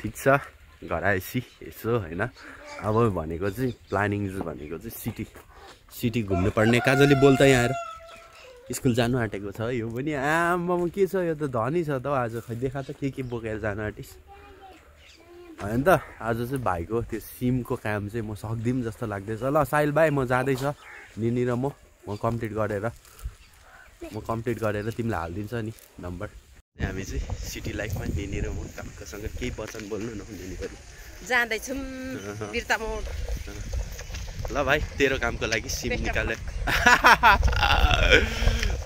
ठिक छ घर आएपछि यसो हैन अब भनेको चाहिँ प्लानिङ भनेको चाहिँ सिटी घुम्नु पर्ने काजली बोल त यहाँ आएर स्कुल जानु आँटेको छ यो पनि आम्मामा के छ यो त धनी छ त आज खै देखा त के बोकेर जानु आँटिस हैन त आज चाहिँ भाइको त्यो सिमको काम चाहिँ म सक्दिम जस्तो लाग्दैछ ल साहिल भाइ म जाँदैछ निनी र म कम्प्लिट गरेर तिमीलाई हालिदिन्छ नि नम्बर हामी चाहिँ सिटी लाइफमा निनी र म कामसँग केही वचन बोल्नु न निनी पनि जाँदैछौँ बिर्ता मोड ल भाइ तेरो कामको लागि सिम निकाले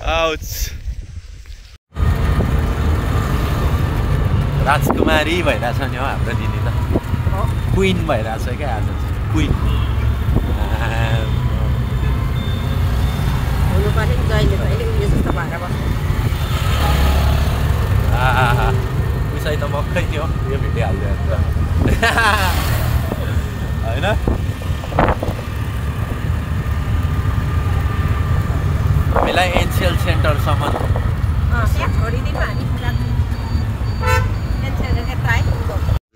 आउच राजकुमारी भइरहेछ नि हो हाम्रो दिदी त क्विन भइरहेछ क्या आज चाहिँ क्विन हुनु पर्ने जहिले उयो जस्तो भएर उसै त मक्कै थियो यो भेटिहाल्यो होइन हामीलाई एनसिएल सेन्टरसम्म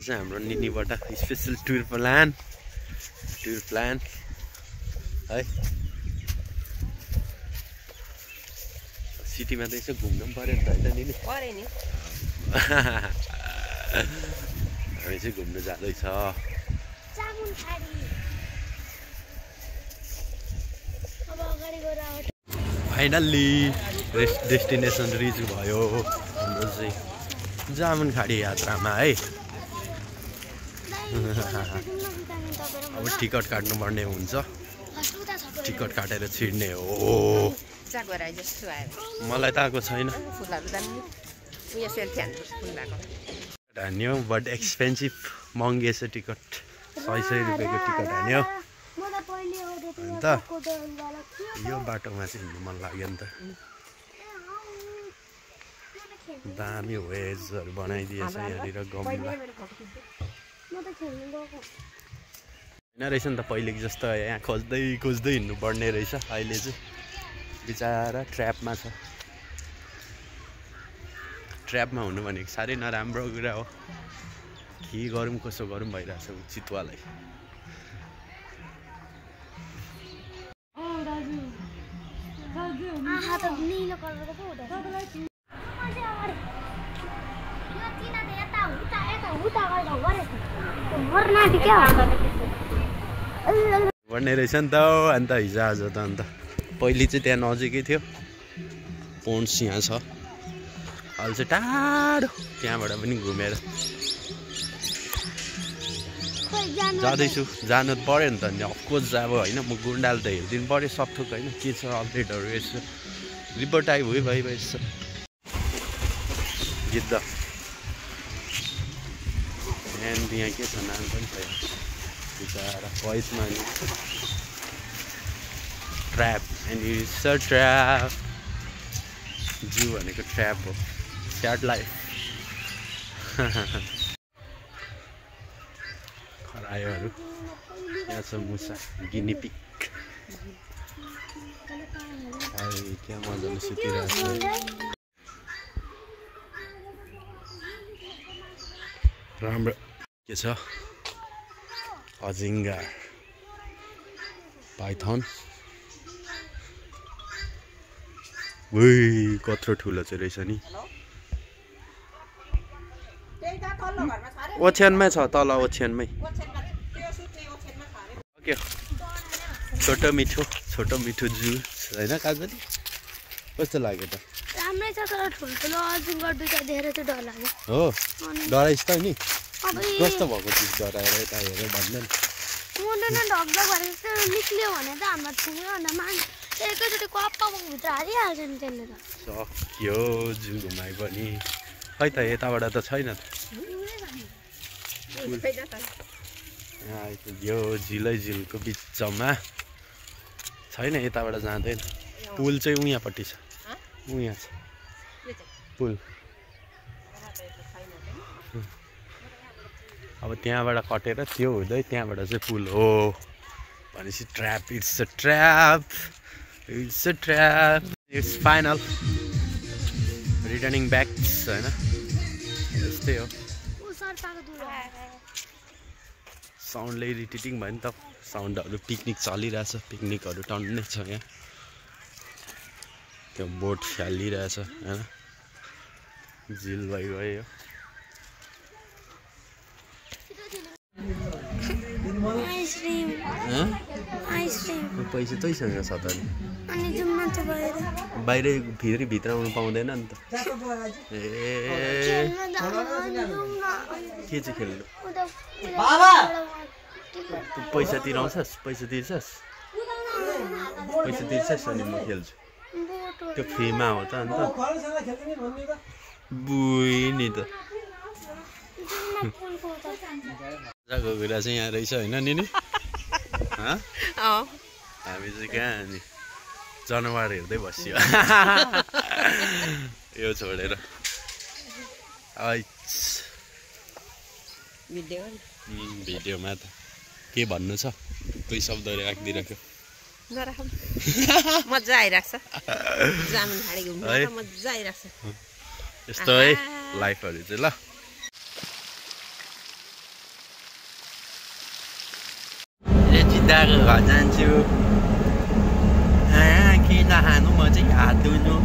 हाम्रो निनीबाट स्पेसल टुर प्लान है सिटीमा त यसो घुम्नु पनि पऱ्यो नि त होइन निनी हामी चाहिँ घुम्नु जाँदैछ फाइनल्ली डेस्टिनेसन रिच भयो हाम्रो चाहिँ जामुनखाडी यात्रामा है अब टिकट काट्नुपर्ने हुन्छ टिकट काटेर छिर्ने हो मलाई त आएको छैन हान्यो बट एक्सपेन्सिभ महँगी छ टिकट 100 रुपियाँको टिकट हान्यो अन्त यो बाटोमा चाहिँ हिँड्नु मन लाग्यो नि त दामी वेजहरू बनाइदिएछ यहाँनिर गमला होइन रहेछ नि त पहिलेको जस्तो यहाँ खोज्दै हिँड्नु पर्ने रहेछ अहिले चाहिँ बिचारा ट्र्यापमा छ ट्र्यापमा हुनु भनेको साह्रै नराम्रो कुरा हो के गरौँ कसो गरौँ भइरहेछ चितुवालाई भन्ने रहेछ नि त अन्त हिजो आज त अन्त पहिले चाहिँ त्यहाँ नजिकै थियो पोन्ड्स यहाँ छ अहिले चाहिँ टाढो त्यहाँबाट पनि घुमेर जाँदैछु जानु पऱ्यो नि त नि अफकोर्स अब होइन म गुन्डाल त हेरिदिनु पऱ्यो सबथोक होइन के छ अपडेटहरू यसो रिपोर्ट आइ भयो यसो गिद्ध एन्ड यहाँ के छ नाम पनि छ बिचारा भोइसमा नि trap and it's a trap जू भनेको ट्र्याप हो स्याड लाइफ खरायोहरू यहाँ छ मुसा गिनीपिक क्या मजाले सुतिरहेको छ राम्रो के छ अजिङ्गर पाइथन कत्रो ठुलो चाहिँ रहेछ नि ओछ्यानमै छ तल ओछ्यानमै ओके छोटो मिठो जुस होइन काजली कस्तो लाग्यो त राम्रै छ तर ठुल्ठुलो अजिङ्गर दुईटा देखेर चाहिँ डर लाग्यो हो डराइस् त नि कस्तो भएको चिज डराएर यता हेरेर भन्दैन मुन्डो ढकढक गरेर निक्ल्यो भने त हाम्रो थियो अन्त एकैचोटि कप्पाभित्र हालिहाल्छ नि त्यसले त सक्यो जू घुमाइ पनि खै त यताबाट त छैन त यो झिलको बिचमा छैन यताबाट जाँदैन पुल चाहिँ उयाँपट्टि छ उयाँ छ पुल अब त्यहाँबाट कटेर त्यो हुँदै त्यहाँबाट चाहिँ पुल हो भनेपछि trap it's a trap it's final returning back होइन यस्तै हो साउन्डले इरिटेटिङ भयो नि त साउन्डहरू पिकनिक चलिरहेछ पिकनिकहरू टन्नै छ यहाँ त्यो बोट खेलिरहेछ होइन झिल भइगयो पैसा तैसँग छ त बाहिर फेरि भित्र आउनु पाउँदैन नि त ए के चाहिँ खेल्नु पैसा तिराउँछस् पैसा तिर्छस् अनि म खेल्छु त्यो फ्रीमा हो त अन्त बुइ नि त मजाको कुरा चाहिँ यहाँ रहेछ होइन निनी हामी चाहिँ कहाँ नि जनावर हेर्दै बस्यो यो छोडेर भिडियोमा त के भन्नु छ कोही शब्दहरू राखिदिइराख्यो मजा आइरहेको छ जामुन खाडी घुम्नु मजा आइरहेको छ यस्तो है लाइफहरू चाहिँ ल चिन्ताको घर जान्छु किन खानु म चाहिँ हात धुनु